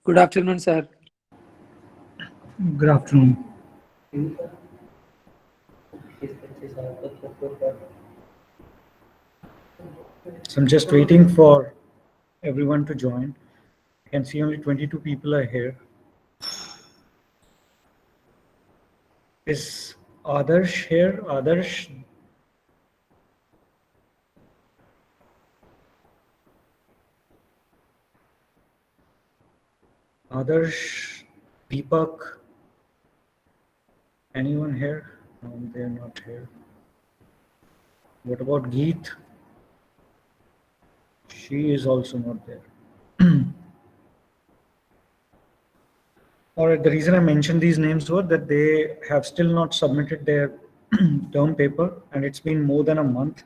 Good afternoon, sir. Good afternoon. So I'm just waiting for everyone to join. I can see only 22 people are here. Is Adarsh here? Adarsh? Adarsh? Deepak? Anyone here? No, they're not here. What about Geet? She is also not there. All right, the reason I mentioned these names was that they have still not submitted their term paper and it's been more than a month.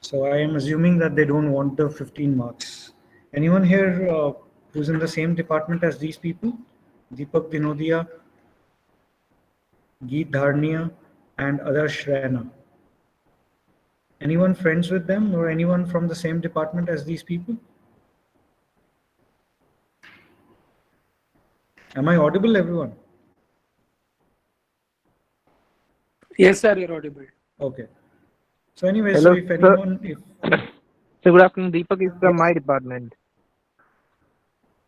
So I am assuming that they don't want the 15 marks. Anyone here who's in the same department as these people? Deepak Dinodia, Geet Dharnia, and Adarsh Raina. Anyone friends with them or anyone from the same department as these people? Am I audible, everyone? Yes, sir, you're audible. Okay. So anyway, so Hello, if sir. anyone, if So good afternoon. Deepak is from yes. my department.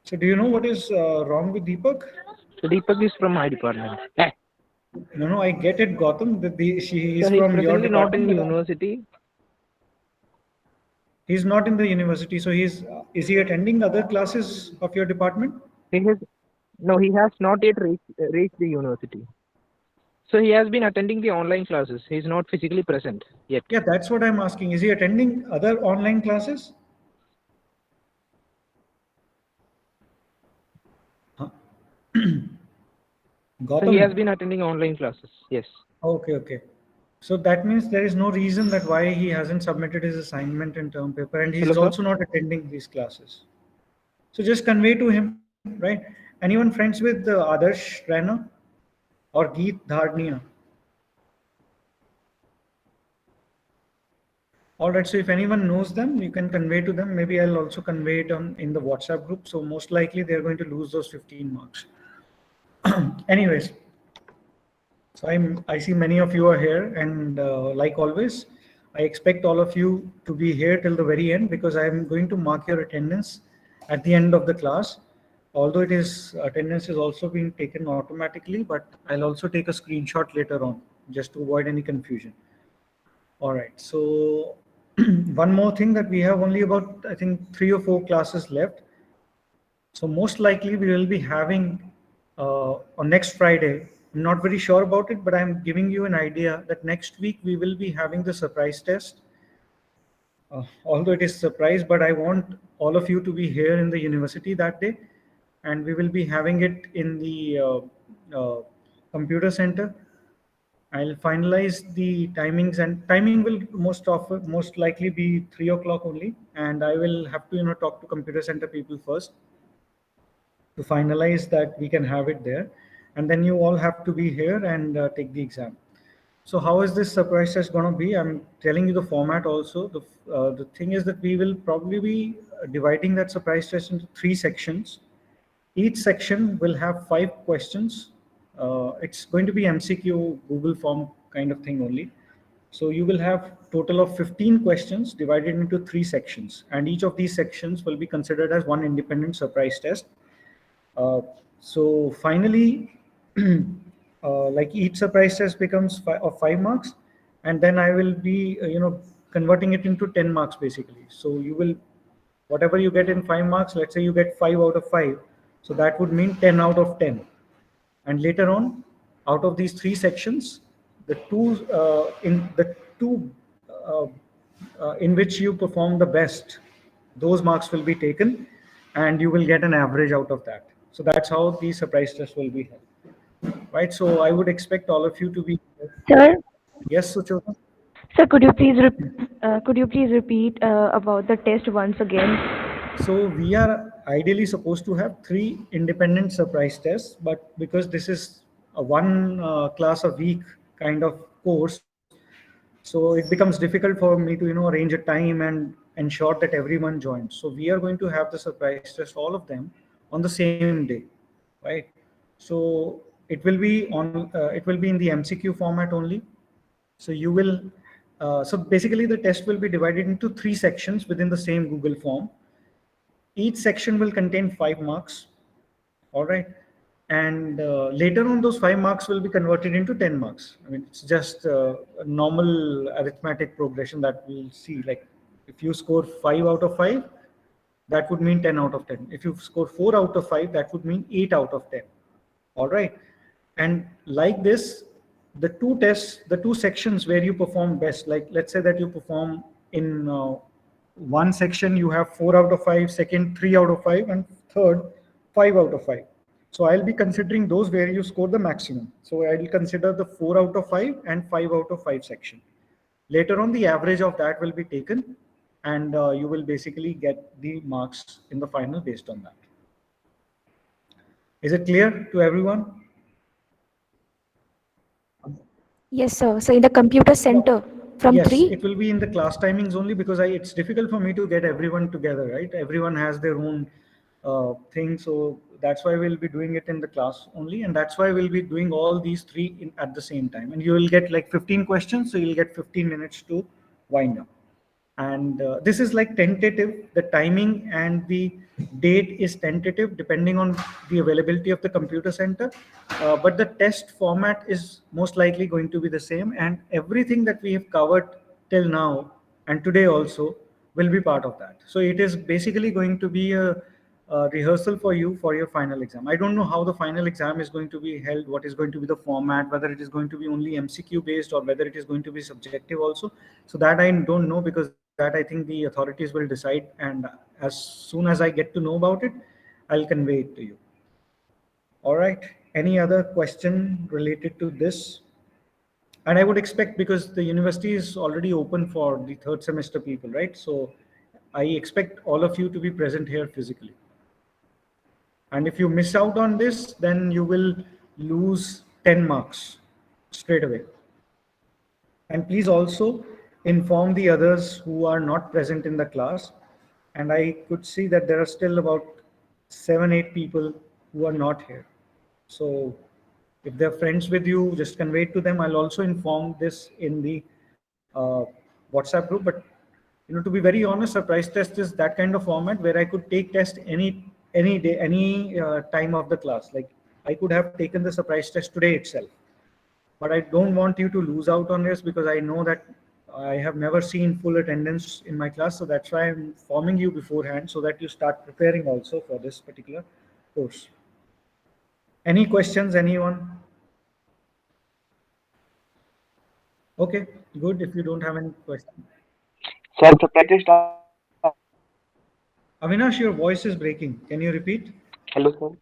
So do you know what is wrong with Deepak? So Deepak is from my department. No, I get it, Gautam. That he So is he's from your presently not department, in but university. he's not in the university. So is he attending other classes of your department? He has he has not yet reached the university. So he has been attending the online classes. He's not physically present yet. Yeah, that's what I'm asking. Is he attending other online classes? Huh? So he has Gautam. been attending online classes. Yes. Okay. So that means there is no reason that why he hasn't submitted his assignment and term paper, and Hello, he's sir. also not attending these classes. So just convey to him, right? Anyone friends with Adarsh Raina or Geet Dharnia? All right. So if anyone knows them, you can convey to them. Maybe I'll also convey it in the WhatsApp group. So most likely they're going to lose those 15 marks. Anyways, so I see many of you are here, and like always, I expect all of you to be here till the very end because I am going to mark your attendance at the end of the class. Although it is attendance is also being taken automatically, but I'll also take a screenshot later on just to avoid any confusion. All right. So one more thing that we have only about I think 3 or 4 classes left. So most likely we will be having on next Friday. I'm not very sure about it, but I'm giving you an idea that next week we will be having the surprise test. Although it is surprise, but I want all of you to be here in the university that day, and we will be having it in the computer center. I'll finalize the timings, and timing will most likely be 3 o'clock only, and I will have to talk to computer center people first to finalize that we can have it there, and then you all have to be here and take the exam. So how is this surprise test going to be? I'm telling you the format also. The thing is that we will probably be dividing that surprise test into 3 sections. Each section will have 5 questions. It's going to be MCQ Google form kind of thing only. So you will have total of 15 questions divided into 3 sections, and each of these sections will be considered as one independent surprise test. Uh, so finally, like each surprise test becomes of 5 marks, and then I will be, converting it into 10 marks basically. So you will, whatever you get in 5 marks, let's say you get 5 out of 5, so that would mean 10 out of 10. And later on, out of these 3 sections, the two uh, in which you perform the best, those marks will be taken, and you will get an average out of that. So that's how the surprise test will be held, right? So I would expect all of you to be. Sir, Yes, Suchota? sir, could you please repeat about the test once again? So we are ideally supposed to have 3 independent surprise tests, but because this is a one class a week kind of course, so it becomes difficult for me to arrange a time and ensure that everyone joins. So we are going to have the surprise test, all of them, on the same day, right? So it will be in the MCQ format only. So you will, so basically the test will be divided into 3 sections within the same Google form. Each section will contain 5 marks, all right? And later on, those 5 marks will be converted into 10 marks. I mean, it's just a normal arithmetic progression that we'll see. Like if you score 5 out of 5, that would mean 10 out of 10. If you score 4 out of 5, that would mean 8 out of 10. All right. And like this, the 2 tests, the 2 sections where you perform best, like let's say that you perform in one section, you have 4 out of 5, second 3 out of 5, and third 5 out of 5. So I'll be considering those where you score the maximum. So I'll consider the 4 out of 5 and 5 out of 5 section. Later on, the average of that will be taken, and you will basically get the marks in the final based on that. Is it clear to everyone? Yes, sir. So in the computer center from Yes, 3? it will be in the class timings only because it's difficult for me to get everyone together, right? Everyone has their own thing. So that's why we'll be doing it in the class only. And that's why we'll be doing all these 3 at the same time. And you will get like 15 questions. So you'll get 15 minutes to wind up. And this is like tentative. The timing and the date is tentative depending on the availability of the computer center. But the test format is most likely going to be the same. And everything that we have covered till now and today also will be part of that. So it is basically going to be a rehearsal for you for your final exam. I don't know how the final exam is going to be held, what is going to be the format, whether it is going to be only MCQ based or whether it is going to be subjective also. So that I don't know, because that I think the authorities will decide, and as soon as I get to know about it, I'll convey it to you. All right. Any other question related to this? And I would expect, because the university is already open for the 3rd semester people, right? So I expect all of you to be present here physically. And if you miss out on this, then you will lose 10 marks straight away. And please also inform the others who are not present in the class. And I could see that there are still about 7-8 people who are not here. So if they're friends with you, just convey it to them. I'll also inform this in the WhatsApp group. But to be very honest, surprise test is that kind of format where I could take test any day, any time of the class. Like I could have taken the surprise test today itself. But I don't want you to lose out on this, because I know that I have never seen full attendance in my class. So that's why I'm informing you beforehand, so that you start preparing also for this particular course. Any questions, anyone? Okay, good. If you don't have any questions. Sir, the practice. Avinash, your voice is breaking. Can you repeat? Hello sir,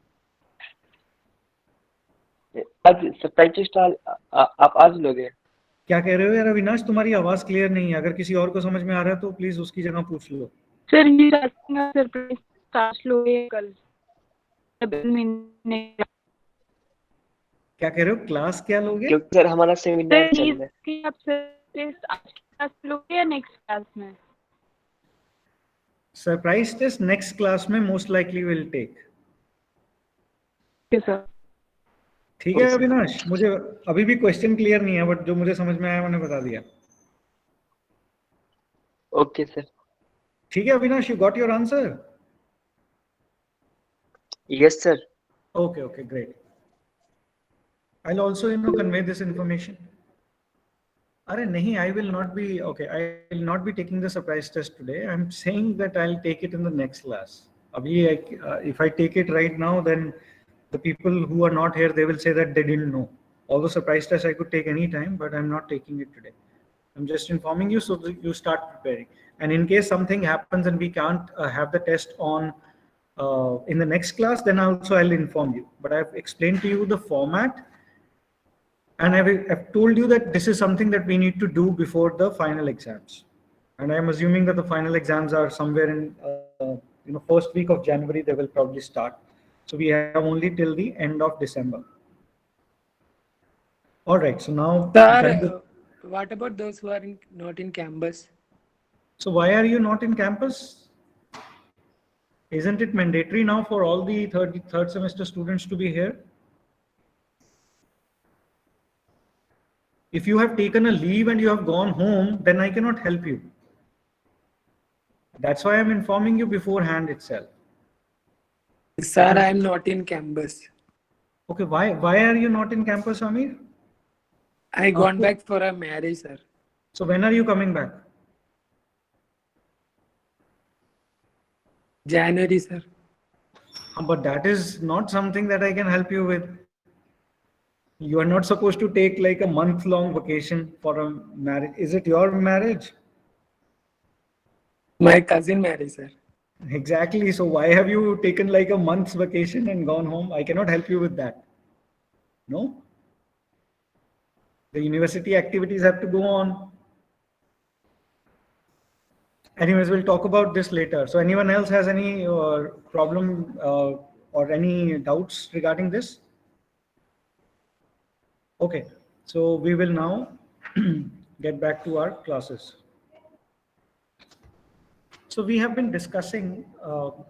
आज surprise test आप आज लोगे? क्या कह रहे हो यार अविनाश? तुम्हारी आवाज क्लियर नहीं है. अगर किसी और को समझ में आ रहा है तो प्लीज उसकी जगह पूछ लो. सर ये सरप्राइज टेस्ट लोगे कल? क्या कह रहे हो? क्लास क्या लोगे? क्योंकि सर हमारा सेमिनार चल रहा है. कि आप टेस्ट आज की क्लास लोगे या नेक्स्ट क्लास में? सरप्राइज टेस्ट नेक्स्ट क्लास में मोस्ट लाइकली विल टेक. ठीक है सर. ठीक है अविनाश, मुझे अभी भी क्वेश्चन क्लियर नहीं है, बट जो मुझे समझ में आया मैंने बता दिया. Okay sir. ठीक है Avinash, you got your answer? Yes sir. Okay, great. I'll also convey this information. अरे नहीं, I will not be taking the surprise test today. I'm saying that I'll take it in the next class. अभी if I take it right now, then the people who are not here, they will say that they didn't know. Although surprise test I could take any time, but I'm not taking it today. I'm just informing you so that you start preparing. And in case something happens and we can't have the test on in the next class, then also I'll inform you. But I've explained to you the format, and I've told you that this is something that we need to do before the final exams. And I'm assuming that the final exams are somewhere in first week of January, they will probably start. So we have only till the end of December. All right. So now, Sir, what about those who are not in campus? So why are you not in campus? Isn't it mandatory now for all the third semester students to be here? If you have taken a leave and you have gone home, then I cannot help you. That's why I'm informing you beforehand itself. Sir, I am not in campus. Okay, why are you not in campus, Amir? I gone back for a marriage, sir. So when are you coming back? January, sir. But that is not something that I can help you with. You are not supposed to take like a month-long vacation for a marriage. Is it your marriage? My cousin married, sir. Exactly. So why have you taken like a month's vacation and gone home? I cannot help you with that. No? The university activities have to go on. Anyways, we'll talk about this later. So anyone else has any problem or any doubts regarding this? Okay, so we will now get back to our classes. So we have been discussing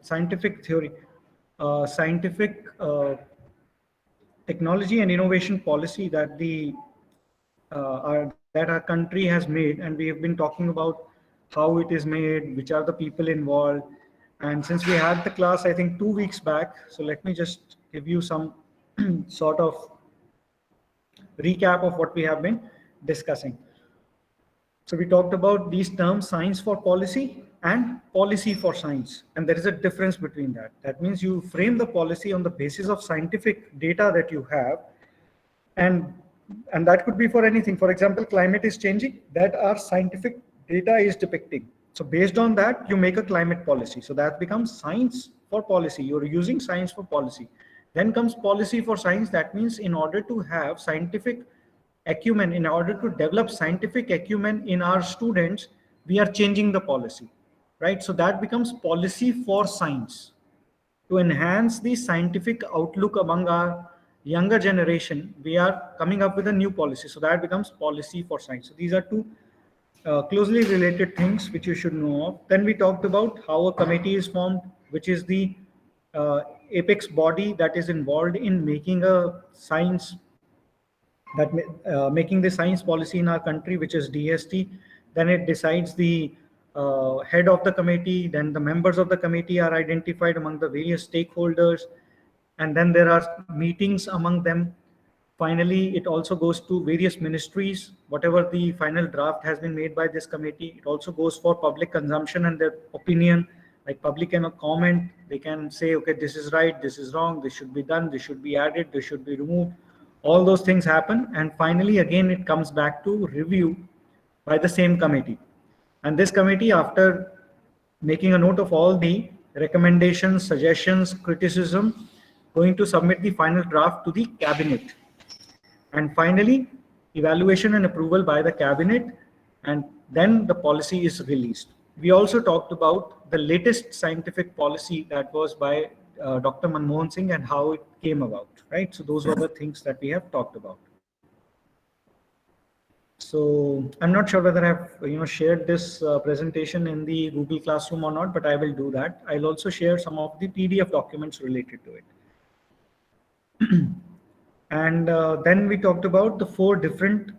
scientific theory, scientific technology and innovation policy that our country has made, and we have been talking about how it is made, which are the people involved. And since we had the class, I think 2 weeks back, so let me just give you some sort of recap of what we have been discussing. So we talked about these terms, science for policy and policy for science. And there is a difference between that. That means you frame the policy on the basis of scientific data that you have. And that could be for anything. For example, climate is changing, that our scientific data is depicting. So based on that, you make a climate policy. So that becomes science for policy. You're using science for policy. Then comes policy for science. That means in order to have scientific acumen, in order to develop scientific acumen in our students, we are changing the policy, right? So that becomes policy for science. To enhance the scientific outlook among our younger generation, we are coming up with a new policy. So that becomes policy for science. So these are two closely related things which you should know of. Then we talked about how a committee is formed, which is the apex body that is involved in making a science, that making the science policy in our country, which is DST. Then it decides the head of the committee. Then the members of the committee are identified among the various stakeholders, and then there are meetings among them. Finally, it also goes to various ministries. Whatever the final draft has been made by this committee, it also goes for public consumption and their opinion. Like public can comment, they can say, okay, this is right, this is wrong, this should be done, this should be added, this should be removed. All those things happen. And finally, again, it comes back to review by the same committee. And this committee, after making a note of all the recommendations, suggestions, criticism, going to submit the final draft to the cabinet. And finally, evaluation and approval by the cabinet, and then the policy is released. We also talked about the latest scientific policy that was by Dr. Manmohan Singh and how it came about, right? So those were the things that we have talked about. So I'm not sure whether I've shared this presentation in the Google Classroom or not, but I will do that. I'll also share some of the PDF documents related to it. And then we talked about the 4 different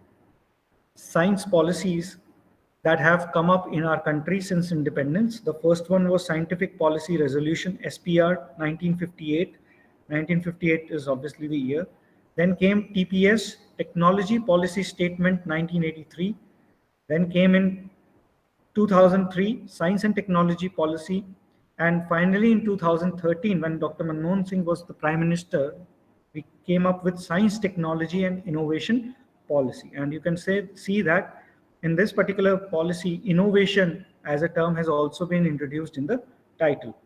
science policies that have come up in our country since independence. The first one was Scientific Policy Resolution, SPR 1958. 1958 is obviously the year. Then came TPS, Technology Policy Statement 1983. Then came in 2003, Science and Technology Policy. And finally in 2013, when Dr. Manmohan Singh was the Prime Minister, we came up with Science, Technology and Innovation Policy. And you can see that in this particular policy, innovation as a term has also been introduced in the title.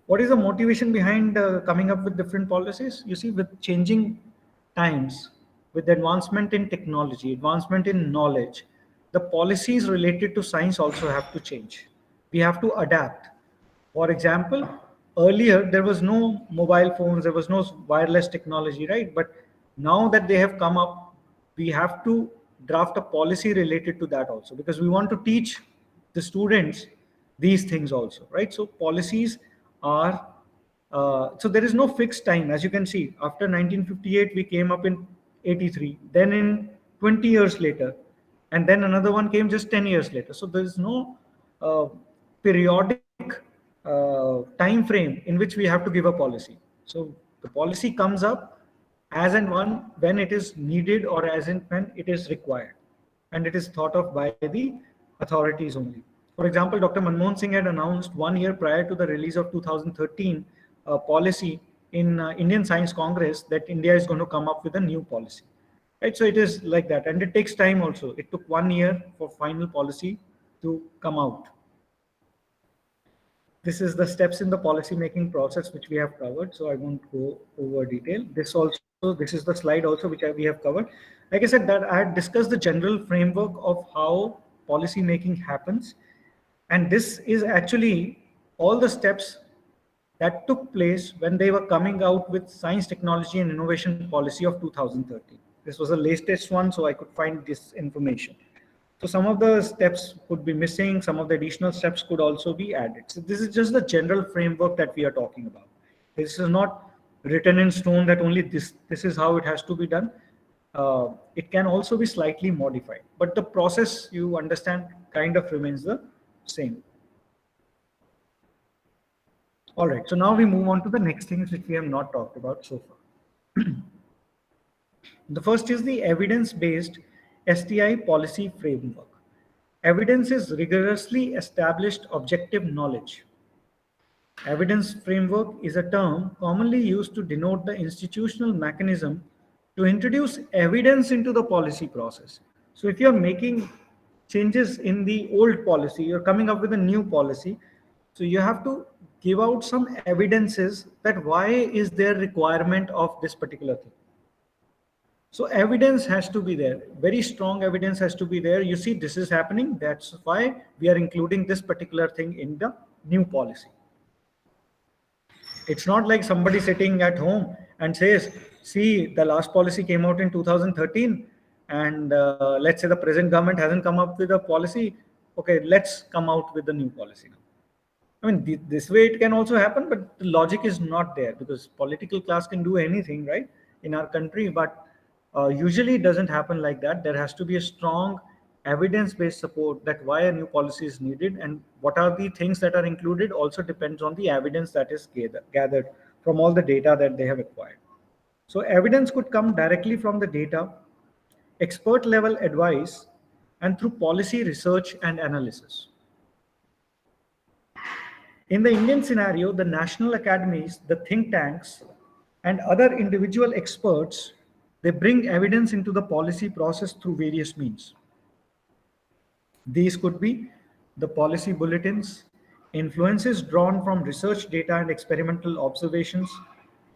What is the motivation behind coming up with different policies? You see, with changing times, with advancement in technology, advancement in knowledge, the policies related to science also have to change. We have to adapt. For example, earlier there was no mobile phones, there was no wireless technology, right? But now that they have come up, we have to draft a policy related to that also, because we want to teach the students these things also, right? So policies are, so there is no fixed time. As you can see, after 1958, we came up in 83, then in 20 years later, and then another one came just 10 years later. So there is no periodic time frame in which we have to give a policy. So the policy comes up as and when it is needed or as and when it is required, and it is thought of by the authorities only. For example, Dr. Manmohan Singh had announced 1 year prior to the release of 2013 policy in Indian Science Congress that India is going to come up with a new policy. Right, so it is like that, and it takes time also. It took 1 year for final policy to come out. This is the steps in the policy making process which we have covered, so I won't go over detail. This is the slide also which we have covered. Like I said, that I had discussed the general framework of how policy making happens, and this is actually all the steps that took place when they were coming out with Science, Technology and Innovation Policy of 2013. This was the latest one, so I could find this information. So some of the steps could be missing, some of the additional steps could also be added. So this is just the general framework that we are talking about. This is not written in stone that only this is how it has to be done. It can also be slightly modified, but the process, you understand, kind of remains the same. All right, so now we move on to the next things which we have not talked about so far. The first is the evidence-based STI policy framework. Evidence is rigorously established objective knowledge. Evidence framework is a term commonly used to denote the institutional mechanism to introduce evidence into the policy process. So if you're making changes in the old policy, you're coming up with a new policy, so you have to give out some evidences that why is there requirement of this particular thing. So evidence has to be there, very strong evidence has to be there. You see, this is happening, that's why we are including this particular thing in the new policy. It's not like somebody sitting at home and says, see, the last policy came out in 2013 and let's say the present government hasn't come up with a policy. Okay, let's come out with the new policy now. I mean, this way it can also happen, but the logic is not there because political class can do anything, right, in our country, but usually it doesn't happen like that. There has to be a strong evidence-based support that why a new policy is needed and what are the things that are included also depends on the evidence that is gathered from all the data that they have acquired. So evidence could come directly from the data, expert level advice, and through policy research and analysis. In the Indian scenario, the national academies, the think tanks, and other individual experts, they bring evidence into the policy process through various means. These could be the policy bulletins, influences drawn from research data and experimental observations,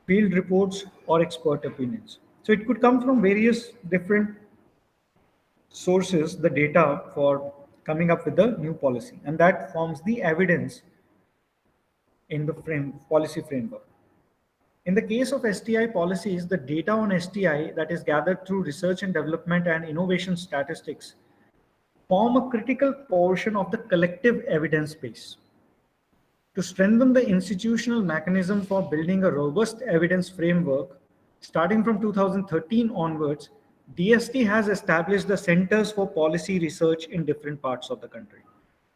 field reports, or expert opinions. So it could come from various different sources, the data for coming up with the new policy, and that forms the evidence in the policy framework. In the case of STI policies, the data on STI that is gathered through research and development and innovation statistics form a critical portion of the collective evidence base. To strengthen the institutional mechanism for building a robust evidence framework, starting from 2013 onwards, DST has established the Centers for Policy Research in different parts of the country.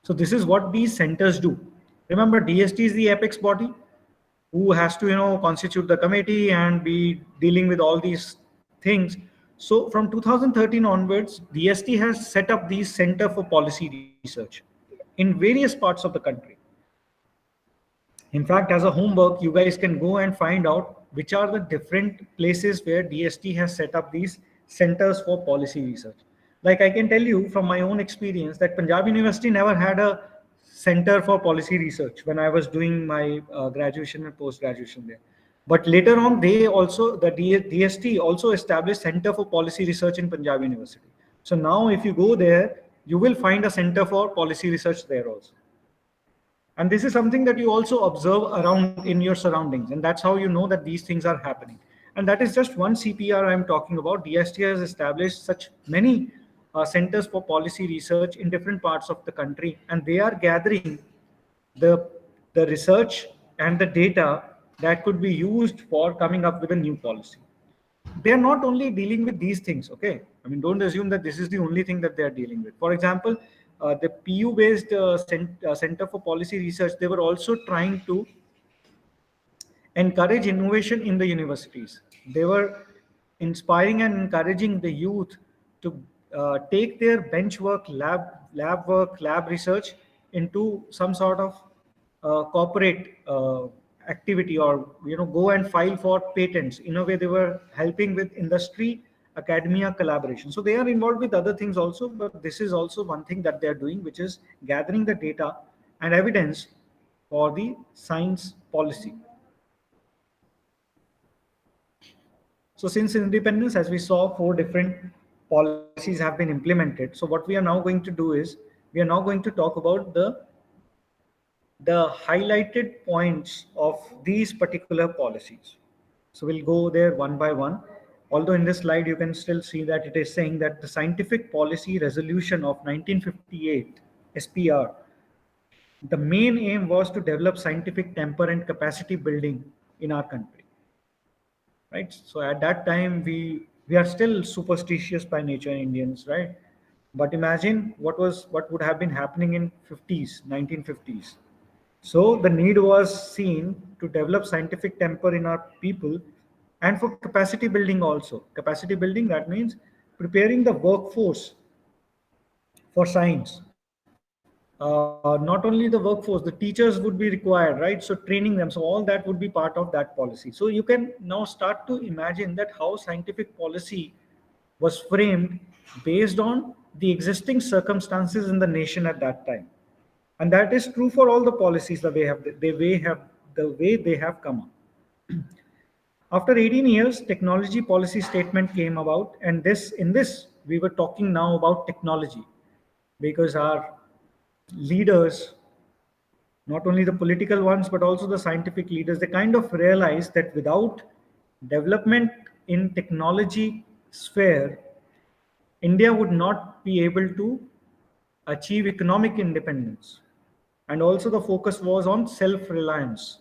So this is what these centers do. Remember, DST is the apex body who has to, constitute the committee and be dealing with all these things. So from 2013 onwards, DST has set up these Center for Policy Research in various parts of the country. In fact, as a homework, you guys can go and find out which are the different places where DST has set up these Centers for Policy Research. Like I can tell you from my own experience that Punjab University never had a Center for Policy Research when I was doing my graduation and post-graduation there. But later on, the DST also established Center for Policy Research in Punjab University. So now if you go there, you will find a Center for Policy Research there also. And this is something that you also observe around in your surroundings. And that's how you know that these things are happening. And that is just one CPR I'm talking about. DST has established such many Centers for Policy Research in different parts of the country. And they are gathering the research and the data that could be used for coming up with a new policy. They are not only dealing with these things, okay? I mean, don't assume that this is the only thing that they are dealing with. For example, the PU-based Center for Policy Research, they were also trying to encourage innovation in the universities. They were inspiring and encouraging the youth to take their bench work, lab work, lab research into some sort of corporate activity, or go and file for patents. In a way, they were helping with industry academia collaboration. So they are involved with other things also, but this is also one thing that they are doing, which is gathering the data and evidence for the science policy. So since independence, as we saw, 4 different policies have been implemented. So what we are now going to do is, we are now going to talk about the highlighted points of these particular policies. So we'll go there one by one. Although in this slide, you can still see that it is saying that the Scientific Policy Resolution of 1958, SPR, the main aim was to develop scientific temper and capacity building in our country. Right? So at that time, we are still superstitious by nature, Indians, right? But imagine what would have been happening in 1950s. So the need was seen to develop scientific temper in our people, and for capacity building also. Capacity building, that means preparing the workforce for science. Not only the workforce, the teachers would be required, right? So training them. So all that would be part of that policy. So you can now start to imagine that how scientific policy was framed based on the existing circumstances in the nation at that time. And that is true for all the policies the way they have come up. After 18 years, technology policy statement came about, and in this we were talking now about technology, because our leaders, not only the political ones but also the scientific leaders, they kind of realized that without development in technology sphere, India would not be able to achieve economic independence. And also the focus was on self-reliance,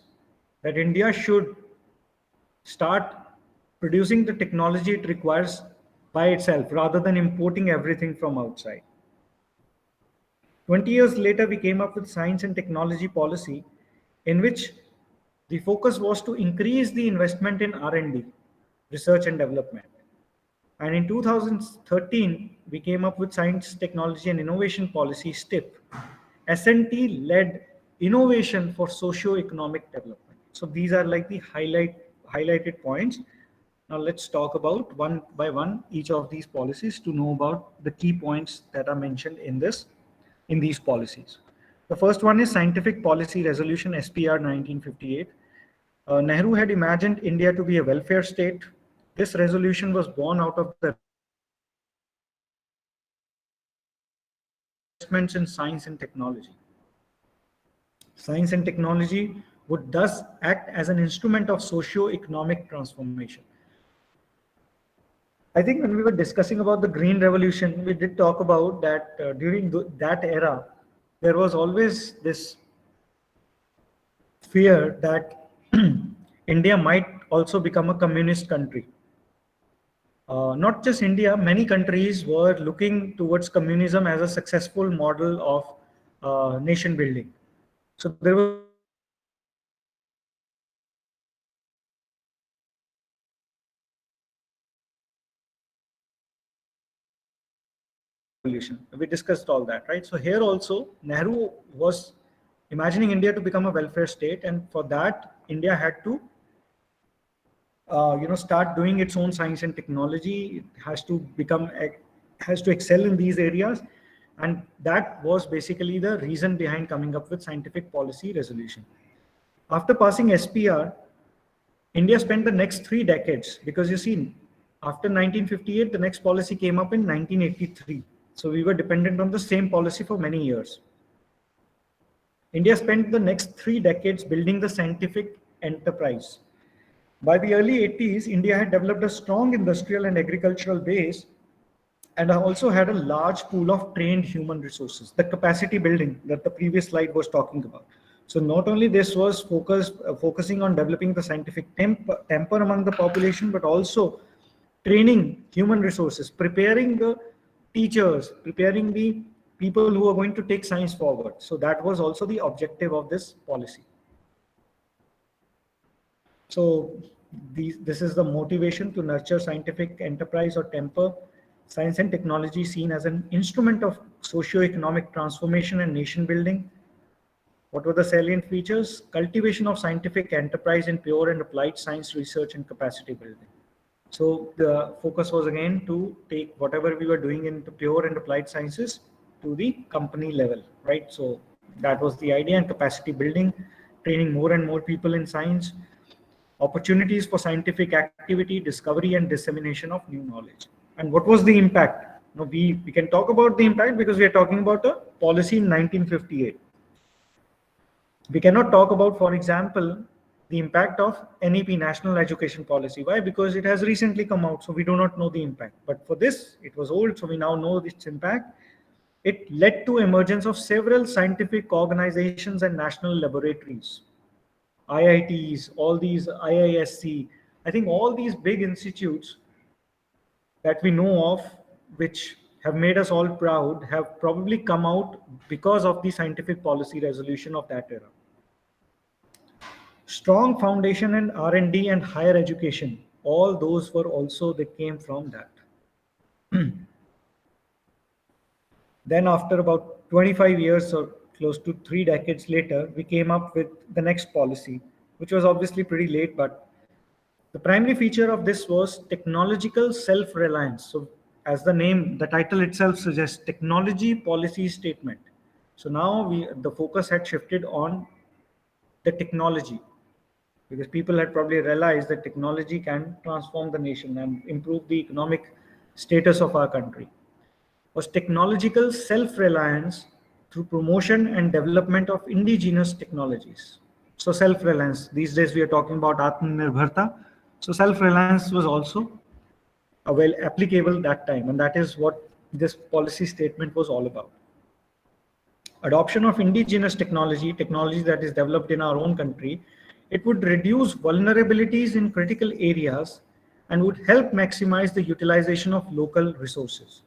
that India should start producing the technology it requires by itself rather than importing everything from outside. 20 years later, we came up with science and technology policy, in which the focus was to increase the investment in R&D, research and development. And in 2013, we came up with science, technology and innovation policy, STIP, S&T-led innovation for socio-economic development. So these are like the highlighted points. Now let's talk about one by one each of these policies to know about the key points that are mentioned in these policies. The first one is Scientific Policy Resolution, SPR 1958. Nehru had imagined India to be a welfare state. This resolution was born out of the investments in science and technology. Science and technology would thus act as an instrument of socio-economic transformation. I think when we were discussing about the Green Revolution, we did talk about that during that era, there was always this fear that India might also become a communist country. Not just India, many countries were looking towards communism as a successful model of nation building. So there was revolution. We discussed all that, right? So here also, Nehru was imagining India to become a welfare state, and for that, India had to start doing its own science and technology. It has to excel in these areas, and that was basically the reason behind coming up with Scientific Policy Resolution. After passing SPR, India spent the next 3 decades, because you see, after 1958, the next policy came up in 1983. So we were dependent on the same policy for many years. India spent the next 3 decades building the scientific enterprise. By the early 80s, India had developed a strong industrial and agricultural base, and also had a large pool of trained human resources, the capacity building that the previous slide was talking about. So not only this was focusing on developing the scientific temper among the population, but also training human resources, preparing the teachers, preparing the people who are going to take science forward. So that was also the objective of this policy. So this is the motivation to nurture scientific enterprise or temper, science and technology seen as an instrument of socio-economic transformation and nation building. What were the salient features? Cultivation of scientific enterprise in pure and applied science research and capacity building. So the focus was again to take whatever we were doing in the pure and applied sciences to the company level, right? So that was the idea, and capacity building, training more and more people in science, opportunities for scientific activity, discovery and dissemination of new knowledge. And what was the impact? Now we can talk about the impact because we are talking about a policy in 1958. We cannot talk about, for example, the impact of NEP, National Education Policy. Why? Because it has recently come out, so we do not know the impact. But for this, it was old, so we now know its impact. It led to emergence of several scientific organizations and national laboratories, IITs, all these IISc. I think all these big institutes that we know of, which have made us all proud, have probably come out because of the scientific policy resolution of that era. Strong foundation in R&D and higher education, all those were also, they came from that. Then after about 25 years or close to 3 decades later, we came up with the next policy, which was obviously pretty late, but the primary feature of this was technological self-reliance. So as the name, the title itself suggests, technology policy statement. So now the focus had shifted on the technology, because people had probably realized that technology can transform the nation and improve the economic status of our country. Was technological self-reliance through promotion and development of indigenous technologies. So self-reliance, these days we are talking about Atmanirbharta. So self-reliance was also well applicable that time, and that is what this policy statement was all about. Adoption of indigenous technology that is developed in our own country, it would reduce vulnerabilities in critical areas and would help maximize the utilization of local resources.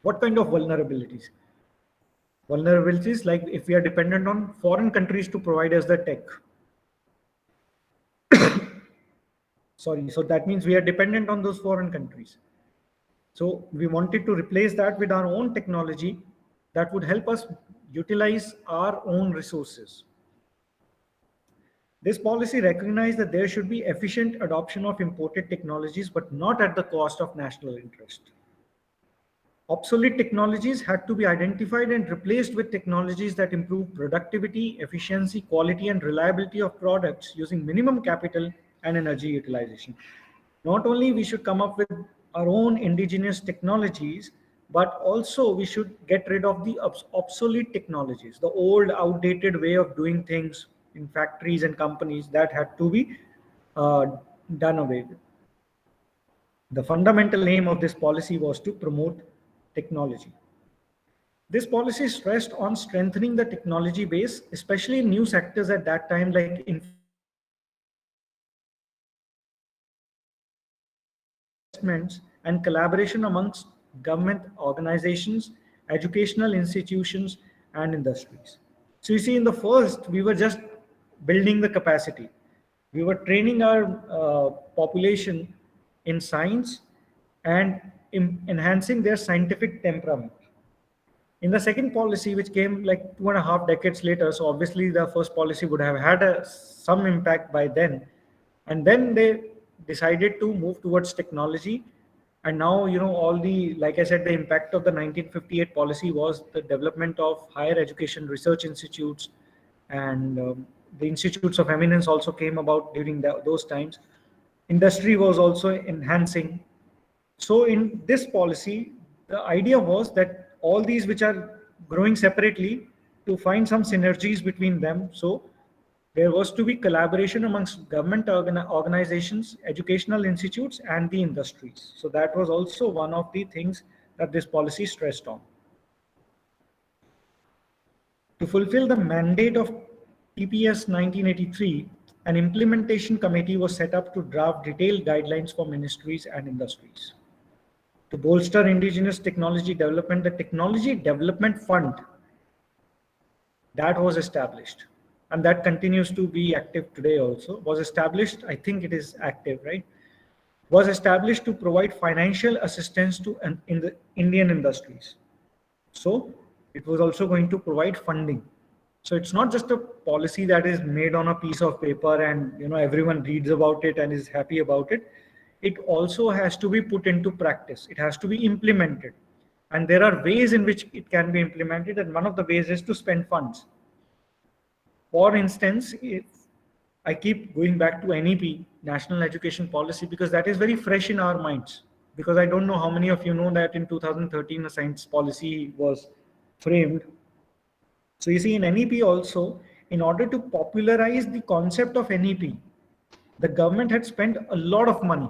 What kind of vulnerabilities? Vulnerabilities like if we are dependent on foreign countries to provide us the tech. Sorry, so that means we are dependent on those foreign countries. So we wanted to replace that with our own technology that would help us utilize our own resources. This policy recognized that there should be efficient adoption of imported technologies, but not at the cost of national interest. Obsolete technologies had to be identified and replaced with technologies that improve productivity, efficiency, quality, and reliability of products using minimum capital and energy utilization. Not only we should come up with our own indigenous technologies, but also we should get rid of the obsolete technologies, the old outdated way of doing things in factories and companies that had to be done away with. The fundamental aim of this policy was to promote technology. This policy stressed on strengthening the technology base, especially in new sectors at that time like investments and collaboration amongst government organizations, educational institutions, and industries. So you see, in the first, we were just building the capacity. We were training our population in science and enhancing their scientific temperament. In the second policy, which came like 2.5 decades later, so obviously the first policy would have had some impact by then. And then they decided to move towards technology. And now, all the, like I said, the impact of the 1958 policy was the development of higher education research institutes, and the institutes of eminence also came about during those times. Industry was also enhancing. So in this policy, the idea was that all these which are growing separately, to find some synergies between them. So there was to be collaboration amongst government organizations, educational institutes, and the industries. So that was also one of the things that this policy stressed on. To fulfill the mandate of TPS 1983, an implementation committee was set up to draft detailed guidelines for ministries and industries. To bolster indigenous technology development, the Technology Development Fund that was established, and that continues to be active today also, was established, I think it is active, right? Was established to provide financial assistance to in the Indian industries. So it was also going to provide funding. So it's not just a policy that is made on a piece of paper and everyone reads about it and is happy about it. It also has to be put into practice. It has to be implemented. And there are ways in which it can be implemented, and one of the ways is to spend funds. For instance, if I keep going back to NEP, National Education Policy, because that is very fresh in our minds. Because I don't know how many of you know that in 2013 a science policy was framed. So you see, in NEP also, in order to popularize the concept of NEP, the government had spent a lot of money.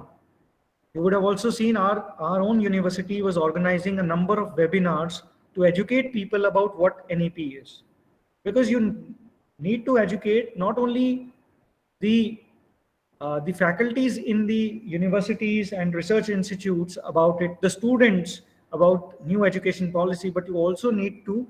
You would have also seen our own university was organizing a number of webinars to educate people about what NEP is. Because you need to educate not only the faculties in the universities and research institutes about it, the students about new education policy, but you also need to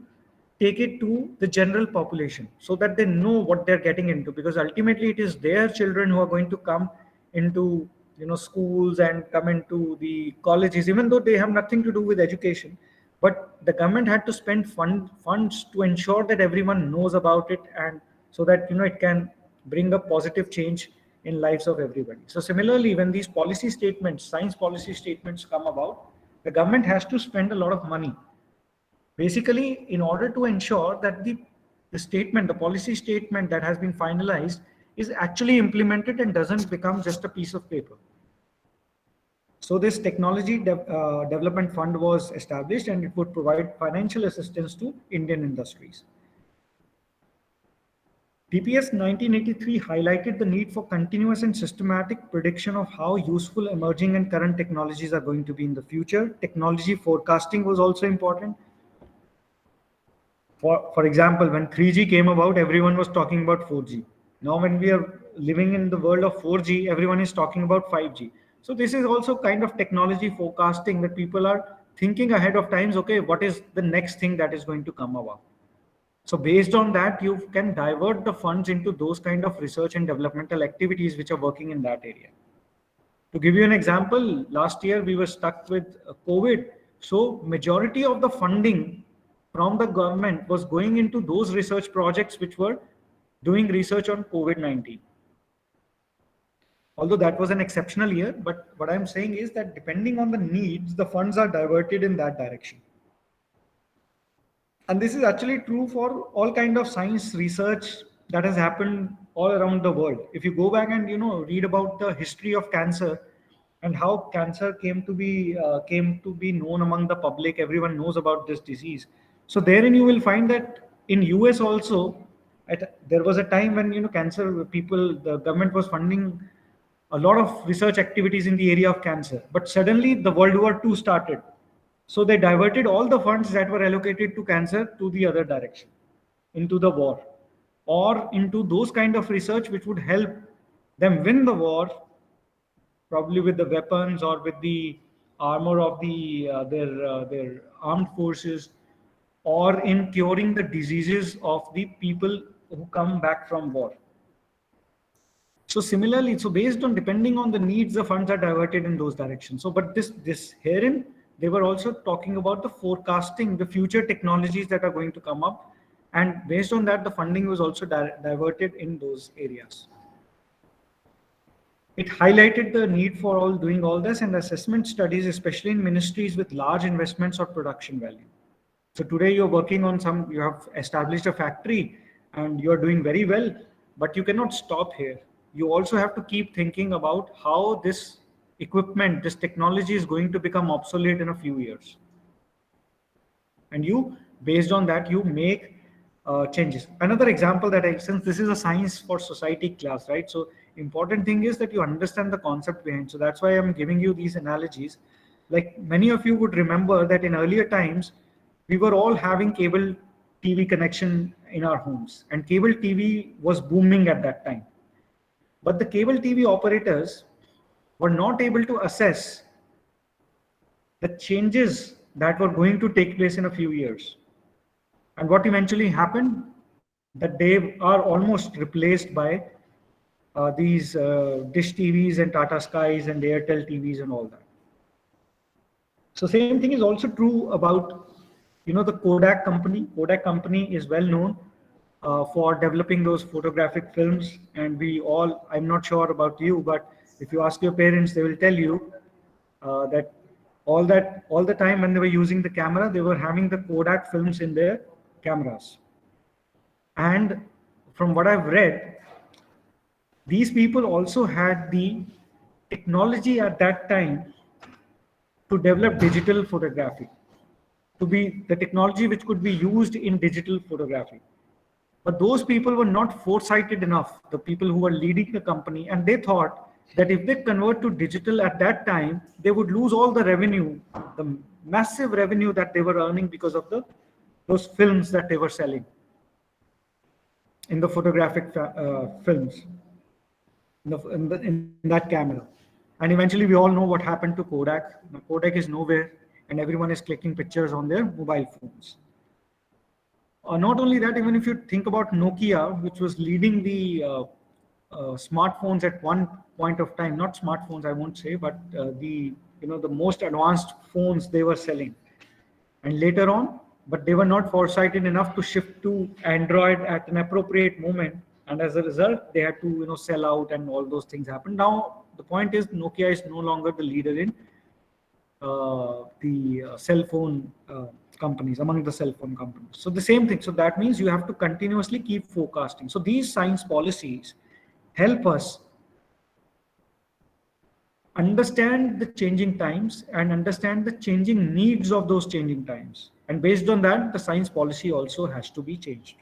take it to the general population so that they know what they're getting into, because ultimately it is their children who are going to come into schools and come into the colleges, even though they have nothing to do with education. But the government had to spend funds to ensure that everyone knows about it, and so that it can bring a positive change in lives of everybody. So similarly, when these policy statements, science policy statements come about, the government has to spend a lot of money, basically in order to ensure that the policy statement that has been finalized is actually implemented and doesn't become just a piece of paper. So this Technology Development Fund was established, and it would provide financial assistance to Indian industries. TPS 1983 highlighted the need for continuous and systematic prediction of how useful emerging and current technologies are going to be in the future. Technology forecasting was also important. For example, when 3G came about, everyone was talking about 4G. Now when we are living in the world of 4G, everyone is talking about 5G. So this is also kind of technology forecasting, that people are thinking ahead of times, okay, what is the next thing that is going to come about? So based on that, you can divert the funds into those kind of research and developmental activities which are working in that area. To give you an example, last year we were stuck with COVID. So majority of the funding from the government was going into those research projects which were doing research on COVID-19. Although that was an exceptional year, but what I'm saying is that depending on the needs, the funds are diverted in that direction. And this is actually true for all kind of science research that has happened all around the world. If you go back and read about the history of cancer and how cancer came to be known among the public, everyone knows about this disease. So therein you will find that in US also, there was a time when cancer people, the government was funding a lot of research activities in the area of cancer, but suddenly the World War II started. So they diverted all the funds that were allocated to cancer to the other direction, into the war, or into those kind of research which would help them win the war, probably with the weapons or with the armor of their armed forces, or in curing the diseases of the people who come back from war. So similarly, so based on, depending on the needs, the funds are diverted in those directions. So, but this herein, they were also talking about the forecasting, the future technologies that are going to come up. And based on that, the funding was also diverted in those areas. It highlighted the need for doing all this and assessment studies, especially in ministries with large investments or production value. So today you're working on you have established a factory and you're doing very well, but you cannot stop here. You also have to keep thinking about how this equipment, this technology is going to become obsolete in a few years. And based on that, you make changes. Another example that since this is a science for society class, right? So important thing is that you understand the concept behind. So that's why I'm giving you these analogies. Like many of you would remember that in earlier times, we were all having cable TV connection in our homes, and cable TV was booming at that time. But the cable TV operators were not able to assess the changes that were going to take place in a few years. And what eventually happened, that they are almost replaced by these Dish TVs and Tata Skies and Airtel TVs and all that. So same thing is also true about, the Kodak company. Kodak company is well known for developing those photographic films, and I'm not sure about you, but if you ask your parents, they will tell you that all the time when they were using the camera, they were having the Kodak films in their cameras. And from what I've read, these people also had the technology at that time to develop digital photography, to be the technology which could be used in digital photography. But those people were not foresighted enough, the people who were leading the company, and they thought that if they convert to digital at that time, they would lose all the revenue, the massive revenue that they were earning because of those films that they were selling in the photographic films, in that camera. And eventually we all know what happened to Kodak. Now, Kodak is nowhere, and everyone is clicking pictures on their mobile phones. Not only that, even if you think about Nokia, which was leading the smartphones at one point of time, not smartphones, I won't say, but the most advanced phones they were selling. And later on, but they were not foresighted enough to shift to Android at an appropriate moment. And as a result, they had to, sell out, and all those things happened. Now, the point is Nokia is no longer the leader in the cell phone companies, among the cell phone companies. So the same thing. So that means you have to continuously keep forecasting. So these science policies help us understand the changing times and understand the changing needs of those changing times. And based on that, the science policy also has to be changed.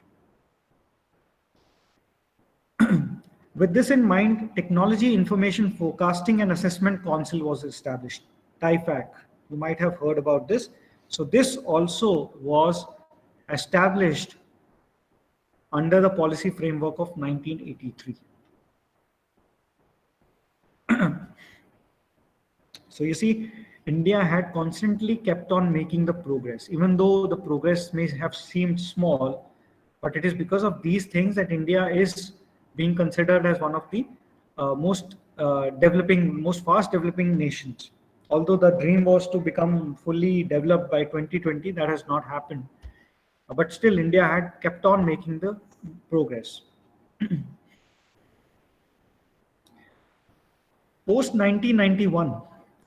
With this in mind, Technology Information Forecasting and Assessment Council was established, TIFAC. You might have heard about this. So this also was established under the policy framework of 1983. So you see, India had constantly kept on making the progress, even though the progress may have seemed small, but it is because of these things that India is being considered as one of the most fast developing nations. Although the dream was to become fully developed by 2020, that has not happened. But still, India had kept on making the progress. Post 1991,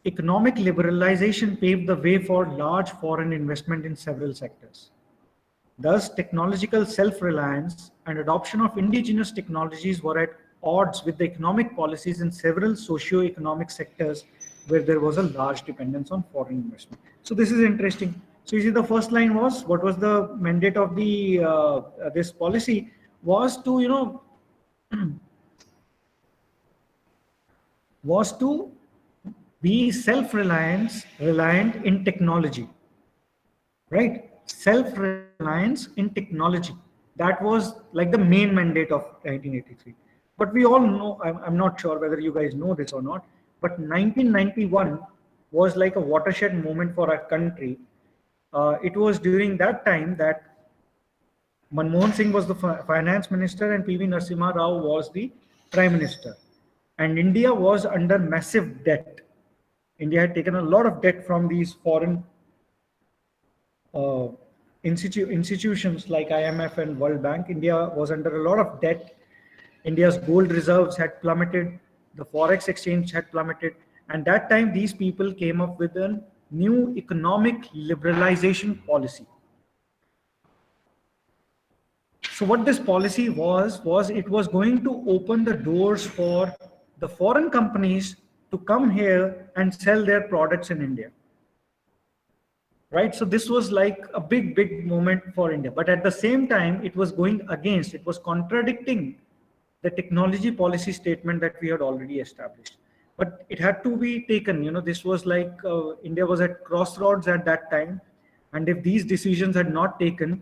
economic liberalization paved the way for large foreign investment in several sectors. Thus, technological self-reliance and adoption of indigenous technologies were at odds with the economic policies in several socio-economic sectors where there was a large dependence on foreign investment. So this is interesting. So you see, the first line was, what was the mandate of the this policy was to, was to be self-reliant in technology, right? Self-reliance in technology. That was like the main mandate of 1983. But we all know, I'm not sure whether you guys know this or not, but 1991 was like a watershed moment for our country. It was during that time that Manmohan Singh was the finance minister and PV Narasimha Rao was the prime minister. And India was under massive debt. India had taken a lot of debt from these foreign institutions like IMF and World Bank. India was under a lot of debt. India's gold reserves had plummeted. The forex exchange had plummeted. And that time, these people came up with a new economic liberalization policy. So what this policy was it was going to open the doors for the foreign companies to come here and sell their products in India. Right? So this was like a big moment for India. But at the same time, it was contradicting the technology policy statement that we had already established. But it had to be taken, this was like India was at crossroads at that time. And if these decisions had not taken,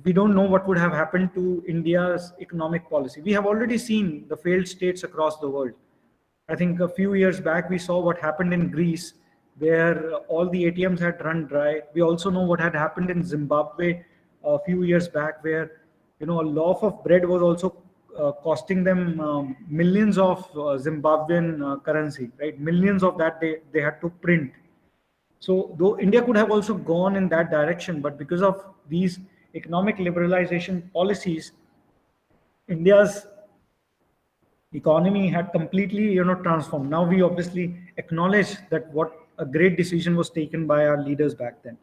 we don't know what would have happened to India's economic policy. We have already seen the failed states across the world. I think a few years back, we saw what happened in Greece, where all the ATMs had run dry. We also know what had happened in Zimbabwe a few years back, where a loaf of bread was also costing them millions of Zimbabwean currency, right? Millions of that they had to print. So though India could have also gone in that direction, but because of these economic liberalization policies, India's economy had completely transformed. Now we obviously acknowledge that what a great decision was taken by our leaders back then,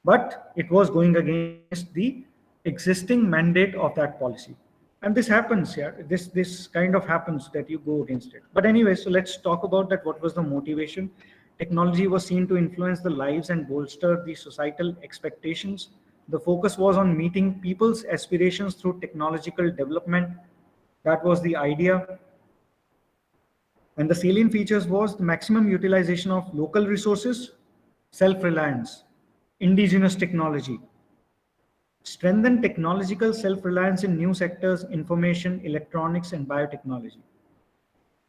but it was going against the existing mandate of that policy. And this happens, yeah, this kind of happens that you go against it. But anyway, so let's talk about that. What was the motivation? Technology was seen to influence the lives and bolster the societal expectations. The focus was on meeting people's aspirations through technological development. That was the idea. And the salient features was the maximum utilization of local resources, self-reliance, indigenous technology, strengthen technological self-reliance in new sectors, information, electronics, and biotechnology.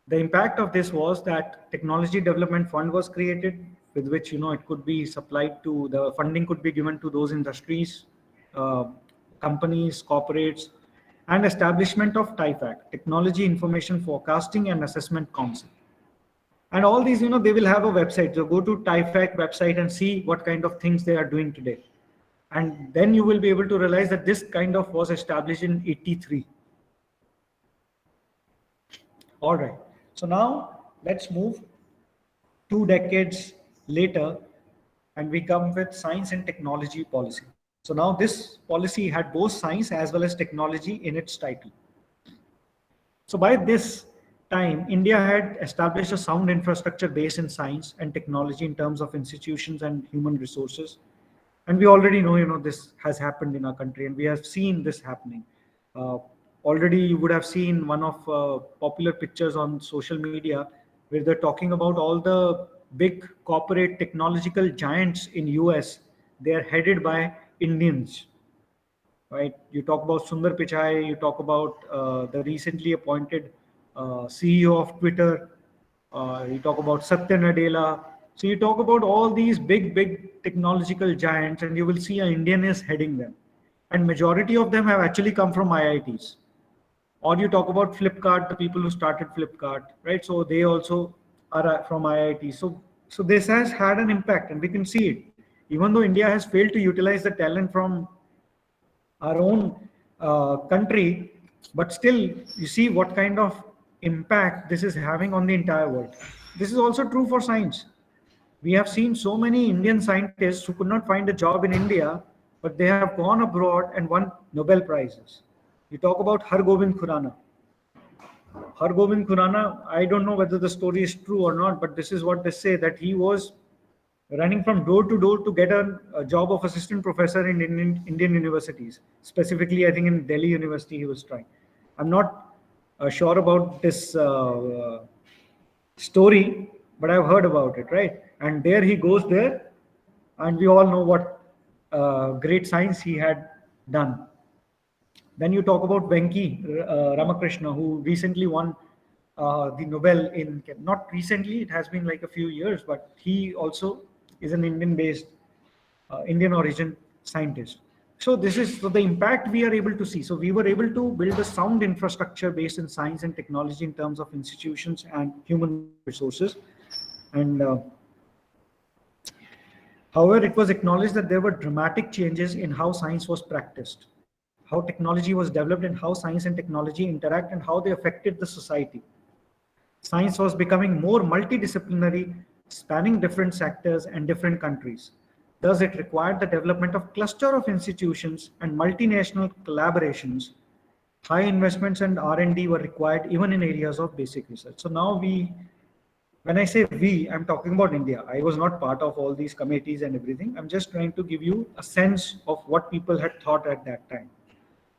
The impact of this was that Technology Development Fund was created, with which it could be supplied to, the funding could be given to those industries, companies, corporates, and establishment of TIFAC, Technology Information Forecasting and Assessment Council. And all these, they will have a website. So go to TIFAC website and see what kind of things they are doing today. And then you will be able to realize that this kind of was established in 83. All right. So now let's move 2 decades later, and we come with science and technology policy. So now this policy had both science as well as technology in its title. So by this time, India had established a sound infrastructure based in science and technology in terms of institutions and human resources. And we already know, this has happened in our country, and we have seen this happening. Already you would have seen one of popular pictures on social media where they're talking about all the big corporate technological giants in US. They are headed by Indians, right? You talk about Sundar Pichai, you talk about the recently appointed CEO of Twitter, you talk about Satya Nadella. So you talk about all these big technological giants, and you will see an Indian is heading them. And majority of them have actually come from IITs. Or you talk about Flipkart, the people who started Flipkart, right? So they also are from IIT. So this has had an impact, and we can see it. Even though India has failed to utilize the talent from our own country, but still you see what kind of impact this is having on the entire world. This is also true for science. We have seen so many Indian scientists who could not find a job in India, but they have gone abroad and won Nobel Prizes. You talk about Hargobind Khurana. Hargobind Khurana, I don't know whether the story is true or not, but this is what they say, that he was running from door to door to get a job of assistant professor in Indian universities. Specifically, I think in Delhi University he was trying. I'm not sure about this story, but I've heard about it, right? And there he goes there, and we all know what great science he had done. Then you talk about Venki Ramakrishna, who recently won the Nobel not recently, it has been like a few years, but he also is an Indian-based, Indian origin scientist. So this is the impact we are able to see. So we were able to build a sound infrastructure based in science and technology in terms of institutions and human resources. And however, it was acknowledged that there were dramatic changes in how science was practiced, how technology was developed, and how science and technology interact, and how they affected the society. Science was becoming more multidisciplinary, spanning different sectors and different countries. Thus, it required the development of cluster of institutions and multinational collaborations. High investments and R&D were required even in areas of basic research. So now when I say we, I'm talking about India. I was not part of all these committees and everything. I'm just trying to give you a sense of what people had thought at that time.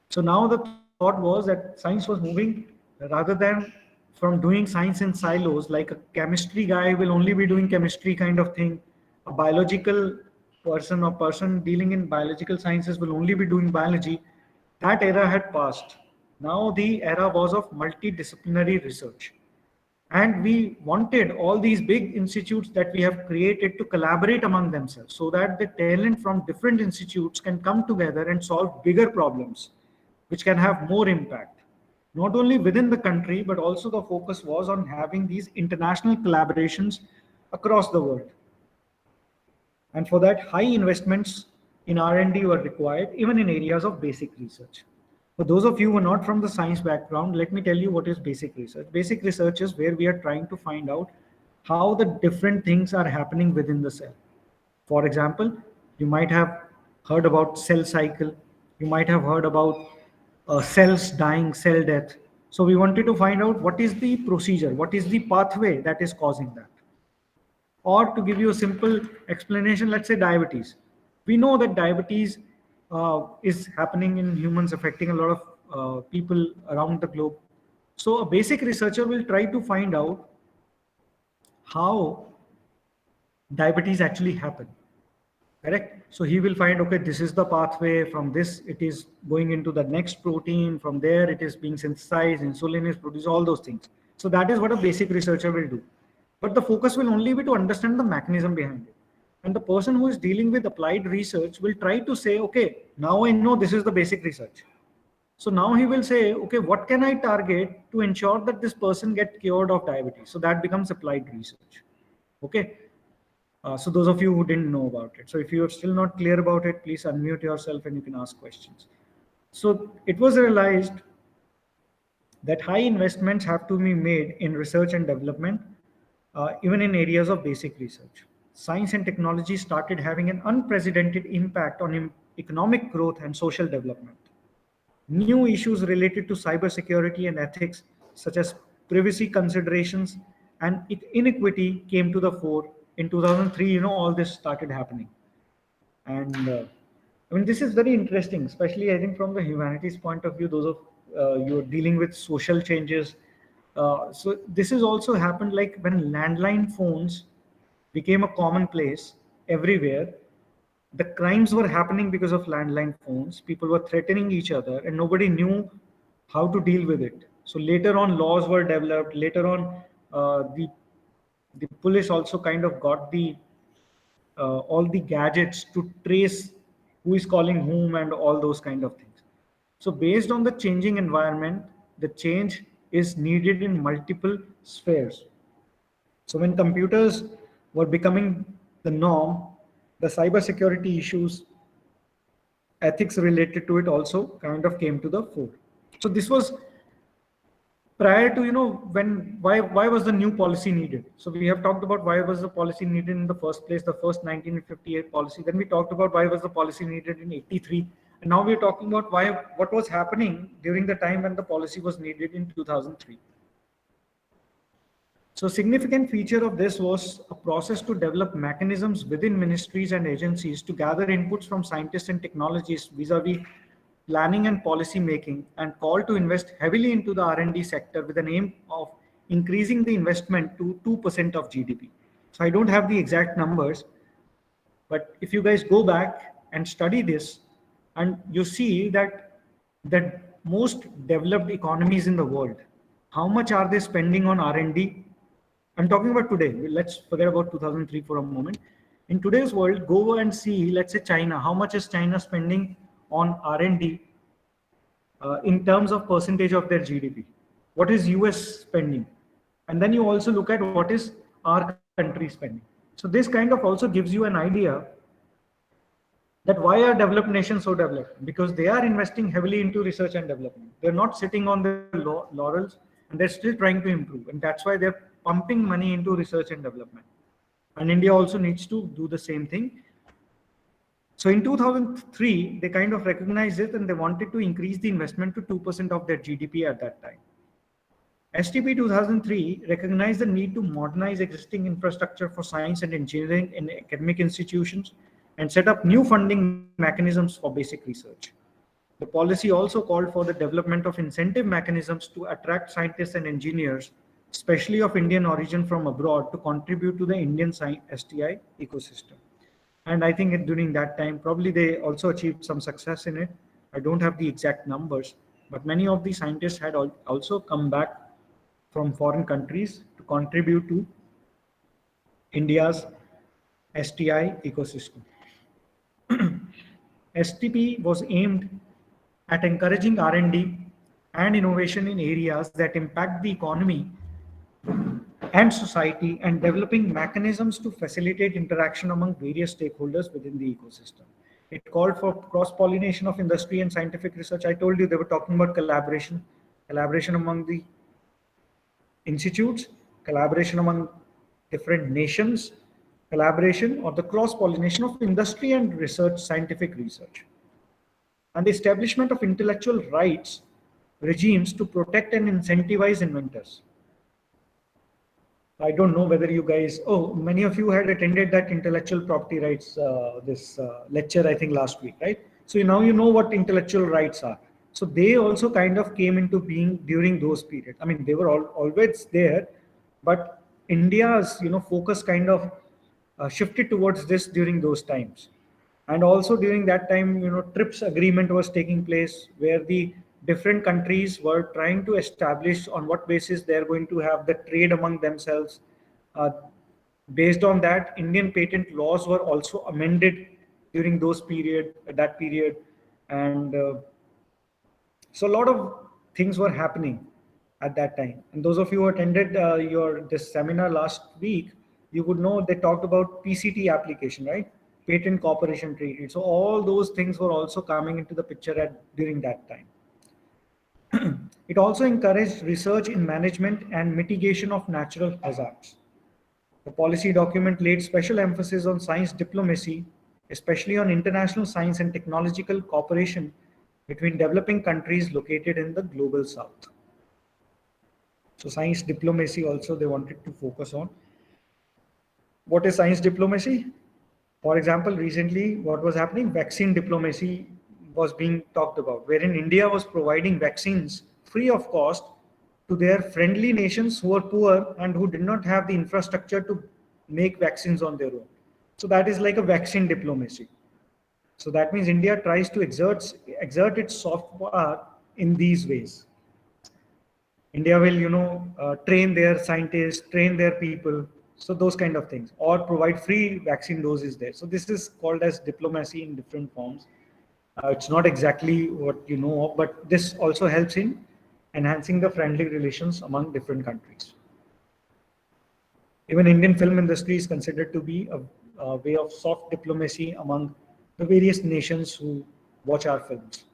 So now the thought was that science was moving, rather than from doing science in silos, like a chemistry guy will only be doing chemistry kind of thing, a biological person or person dealing in biological sciences will only be doing biology, that era had passed. Now the era was of multidisciplinary research. And we wanted all these big institutes that we have created to collaborate among themselves so that the talent from different institutes can come together and solve bigger problems, which can have more impact. Not only within the country, but also the focus was on having these international collaborations across the world. And for that, high investments in R&D were required, even in areas of basic research. For those of you who are not from the science background, let me tell you what is basic research. Basic research is where we are trying to find out how the different things are happening within the cell. For example, you might have heard about cell cycle. You might have heard about cells dying, cell death. So we wanted to find out what is the procedure, what is the pathway that is causing that. Or to give you a simple explanation, let's say diabetes. We know that diabetes is happening in humans, affecting a lot of people around the globe. So a basic researcher will try to find out how diabetes actually happen. Correct? So he will find, okay, this is the pathway. From this, it is going into the next protein. From there, it is being synthesized. Insulin is produced, all those things. So that is what a basic researcher will do. But the focus will only be to understand the mechanism behind it. And the person who is dealing with applied research will try to say, okay, now I know this is the basic research. So now he will say, okay, what can I target to ensure that this person gets cured of diabetes? So that becomes applied research. Okay. So those of you who didn't know about it. So if you are still not clear about it, please unmute yourself and you can ask questions. So it was realized that high investments have to be made in research and development, even in areas of basic research. Science and technology started having an unprecedented impact on economic growth and social development. New issues related to cybersecurity and ethics, such as privacy considerations and inequity, came to the fore. In 2003, all this started happening. And I mean, this is very interesting, especially I think from the humanities point of view, those of you're dealing with social changes. So this has also happened like when landline phones became a commonplace everywhere. The crimes were happening because of landline phones. People were threatening each other and nobody knew how to deal with it. So later on, laws were developed. Later on, the police also kind of got the all the gadgets to trace who is calling whom and all those kind of things. So based on the changing environment, the change is needed in multiple spheres. So when computers were becoming the norm, the cybersecurity issues, ethics related to it also kind of came to the fore. So this was prior to, why was the new policy needed? So we have talked about why was the policy needed in the first place, the first 1958 policy. Then we talked about why was the policy needed in 83. And now we're talking about what was happening during the time when the policy was needed in 2003. So a significant feature of this was a process to develop mechanisms within ministries and agencies to gather inputs from scientists and technologists vis-a-vis planning and policy making, and call to invest heavily into the R&D sector with an aim of increasing the investment to 2% of GDP. So I don't have the exact numbers, but if you guys go back and study this, and you see that most developed economies in the world, how much are they spending on R&D? I'm talking about today. Let's forget about 2003 for a moment. In today's world, go and see, let's say China. How much is China spending on R&D in terms of percentage of their GDP? What is US spending? And then you also look at what is our country spending. So this kind of also gives you an idea that why are developed nations so developed? Because they are investing heavily into research and development. They're not sitting on their laurels and they're still trying to improve. And that's why they're pumping money into research and development. And India also needs to do the same thing. So in 2003, they kind of recognized it and they wanted to increase the investment to 2% of their GDP at that time. STP 2003 recognized the need to modernize existing infrastructure for science and engineering in academic institutions and set up new funding mechanisms for basic research. The policy also called for the development of incentive mechanisms to attract scientists and engineers, especially of Indian origin from abroad, to contribute to the Indian STI ecosystem. And I think during that time, probably they also achieved some success in it. I don't have the exact numbers, but many of the scientists had also come back from foreign countries to contribute to India's STI ecosystem. STP was aimed at encouraging R&D and innovation in areas that impact the economy and society, and developing mechanisms to facilitate interaction among various stakeholders within the ecosystem. It called for cross-pollination of industry and scientific research. I told you they were talking about collaboration among the institutes, collaboration among different nations, collaboration or the cross-pollination of industry and research, scientific research, and the establishment of intellectual rights regimes to protect and incentivize inventors. I don't know whether you guys, many of you had attended that intellectual property rights, this lecture, I think last week, right? So now you know what intellectual rights are. So they also kind of came into being during those periods. I mean, they were always there, but India's, focus kind of shifted towards this during those times. And also during that time, TRIPS agreement was taking place, where the different countries were trying to establish on what basis they're going to have the trade among themselves. Based on that, Indian patent laws were also amended during that period. And so a lot of things were happening at that time. And those of you who attended this seminar last week, you would know they talked about PCT application, right? Patent Cooperation Treaty. So all those things were also coming into the picture during that time. It also encouraged research in management and mitigation of natural hazards. The policy document laid special emphasis on science diplomacy, especially on international science and technological cooperation between developing countries located in the global south. So science diplomacy also they wanted to focus on. What is science diplomacy? For example, recently what was happening, vaccine diplomacy was being talked about, wherein India was providing vaccines free of cost to their friendly nations who were poor and who did not have the infrastructure to make vaccines on their own. So that is like a vaccine diplomacy. So that means India tries to exert its soft power in these ways. India will, train their scientists, train their people, so those kind of things, or provide free vaccine doses there. So this is called as diplomacy in different forms. It's not exactly what you know of, but this also helps in enhancing the friendly relations among different countries. Even Indian film industry is considered to be a way of soft diplomacy among the various nations who watch our films.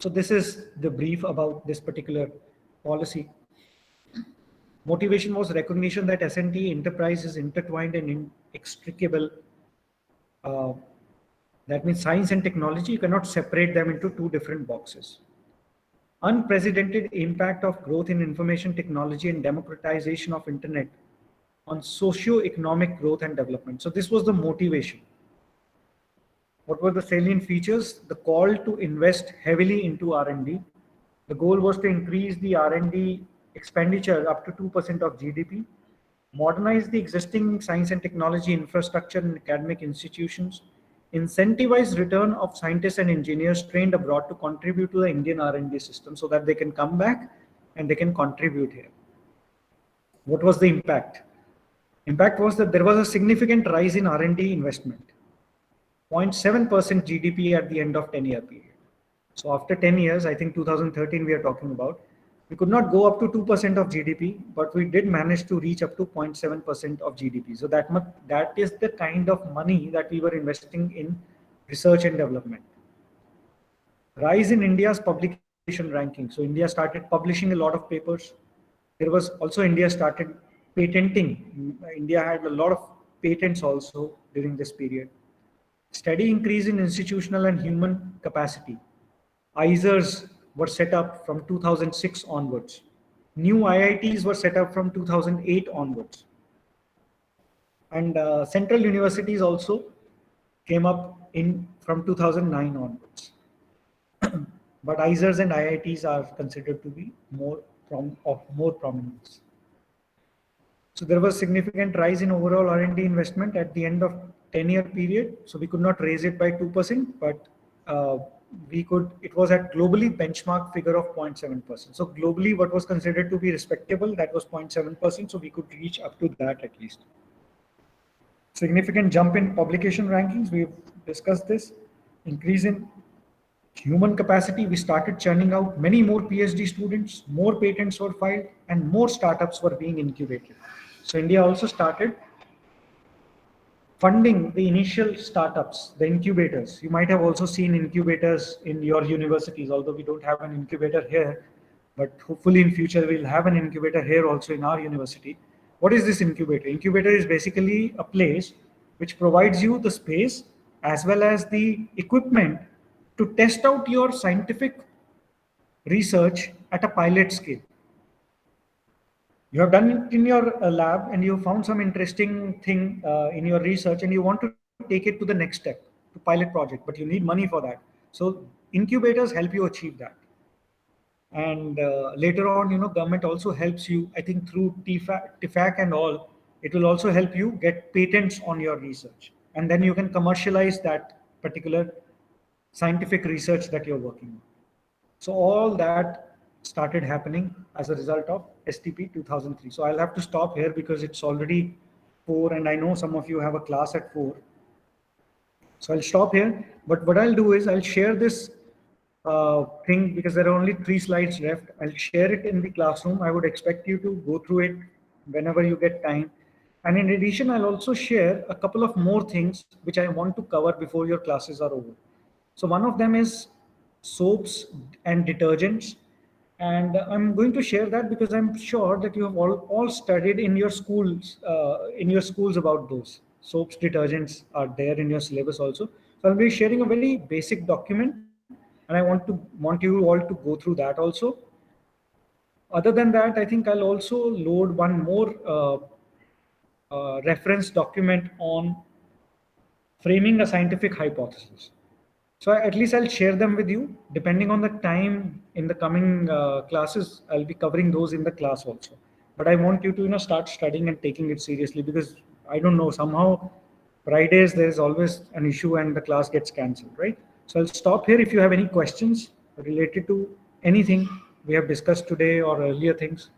So this is the brief about this particular policy. Motivation was recognition that S&T enterprise is intertwined and inextricable. That means science and technology, you cannot separate them into two different boxes. Unprecedented impact of growth in information technology and democratization of internet on socio-economic growth and development. So this was the motivation. What were the salient features? The call to invest heavily into R&D. The goal was to increase the R&D expenditure up to 2% of GDP, modernize the existing science and technology infrastructure in academic institutions, incentivize return of scientists and engineers trained abroad to contribute to the Indian R&D system so that they can come back and they can contribute here. What was the impact? Impact was that there was a significant rise in R&D investment, 0.7% GDP at the end of 10-year period. So after 10 years, I think 2013 we are talking about, we could not go up to 2% of GDP, but we did manage to reach up to 0.7% of GDP. So that is the kind of money that we were investing in research and development. Rise in India's publication ranking. So India started publishing a lot of papers. There was also India started patenting. India had a lot of patents also during this period. Steady increase in institutional and human capacity. ISERs were set up from 2006 onwards. New IITs were set up from 2008 onwards. And central universities also came up from 2009 onwards. But ISERs and IITs are considered to be of more prominence. So there was significant rise in overall R&D investment at the end of 10-year period. So we could not raise it by 2%, but it was at globally benchmark figure of 0.7%. So globally, what was considered to be respectable, that was 0.7%. So we could reach up to that at least. Significant jump in publication rankings. We've discussed this. Increase in human capacity. We started churning out many more PhD students, more patents were filed, and more startups were being incubated. So India also started funding the initial startups, the incubators. You might have also seen incubators in your universities, although we don't have an incubator here, but hopefully in future we'll have an incubator here also in our university. What is this incubator? Incubator is basically a place which provides you the space as well as the equipment to test out your scientific research at a pilot scale. You have done it in your lab and you found some interesting thing in your research and you want to take it to the next step, to pilot project, but you need money for that. So incubators help you achieve that. And later on, government also helps you, I think through TIFAC and all, it will also help you get patents on your research. And then you can commercialize that particular scientific research that you're working on. So all that started happening as a result of STP 2003. So I'll have to stop here because it's already 4 and I know some of you have a class at 4. So I'll stop here. But what I'll do is I'll share this thing because there are only 3 slides left. I'll share it in the classroom. I would expect you to go through it whenever you get time. And in addition, I'll also share a couple of more things which I want to cover before your classes are over. So one of them is soaps and detergents. And I'm going to share that because I'm sure that you have all studied in your schools about those. Soaps, detergents are there in your syllabus also. So I'll be sharing a very basic document and I want you all to go through that also. Other than that, I think I'll also load one more reference document on framing a scientific hypothesis. So at least I'll share them with you. Depending on the time in the coming classes, I'll be covering those in the class also. But I want you to start studying and taking it seriously because I don't know, somehow Fridays there's always an issue and the class gets cancelled, right? So I'll stop here. If you have any questions related to anything we have discussed today or earlier things,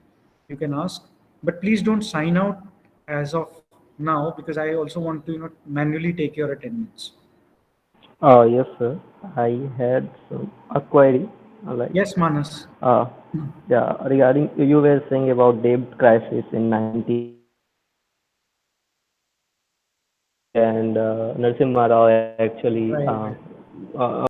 you can ask. But please don't sign out as of now because I also want to manually take your attendance. Yes, sir. I had a query. Like, Yes, Manas. yeah, regarding you were saying about debt crisis in 90 and Narasimha Rao actually Right. uh,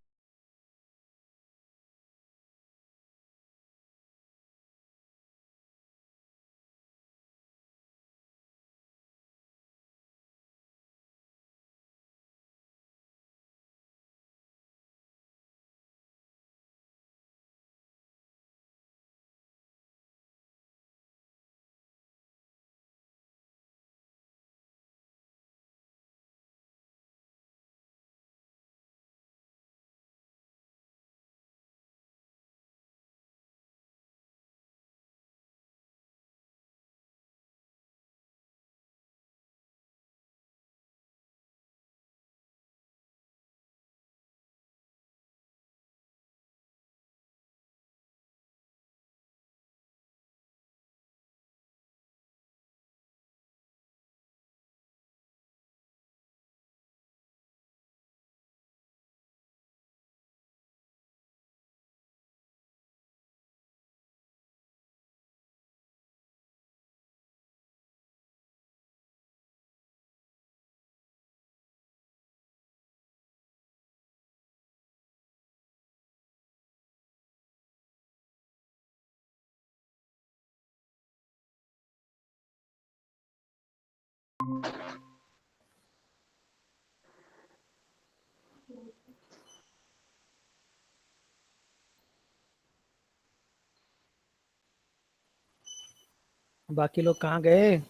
बाकी लोग कहाँ गए?